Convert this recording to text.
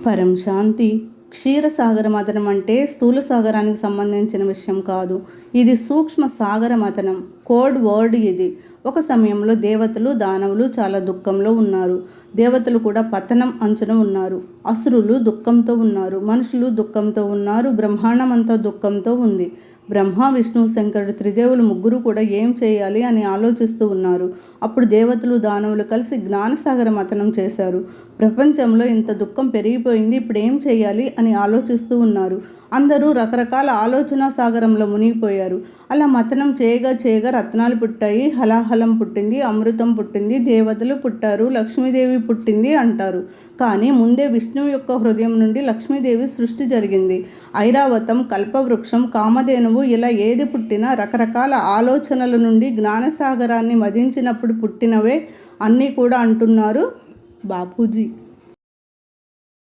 పరం శాంతి. క్షీరసాగర మథనం అంటే స్థూల సాగరానికి సంబంధించిన విషయం కాదు. ఇది సూక్ష్మ సాగర మథనం. కోడ్ వర్డ్ ఇది. ఒక సమయంలో దేవతలు దానవులు చాలా దుఃఖంలో ఉన్నారు. దేవతలు కూడా పతనం అంచున ఉన్నారు. అసురులు దుఃఖంతో ఉన్నారు. మనుషులు దుఃఖంతో ఉన్నారు. బ్రహ్మాండమంతా దుఃఖంతో ఉంది. బ్రహ్మ విష్ణు శంకరుడు త్రిదేవులు ముగ్గురు కూడా ఏం చేయాలి అని ఆలోచిస్తూ ఉన్నారు. అప్పుడు దేవతలు దానవులు కలిసి జ్ఞానసాగర మథనం చేశారు. ప్రపంచంలో ఇంత దుఃఖం పెరిగిపోయింది, ఇప్పుడు ఏం చేయాలి అని ఆలోచిస్తూ ఉన్నారు. అందరూ రకరకాల ఆలోచన సాగరంలో మునిగిపోయారు. అలా మథనం చేయగా చేయగా రత్నాలు పుట్టాయి, హలాహలం పుట్టింది, అమృతం పుట్టింది, దేవతలు పుట్టారు, లక్ష్మీదేవి పుట్టింది అంటారు. కానీ ముందే విష్ణువు యొక్క హృదయం నుండి లక్ష్మీదేవి సృష్టి జరిగింది. ఐరావతం, కల్పవృక్షం, కామధేనువు ఇలా ఏది పుట్టినా రకరకాల ఆలోచనల నుండి జ్ఞానసాగరాన్ని మదించినప్పుడు పుట్టినవే అన్నీ కూడా అంటున్నారు బాపూజీ.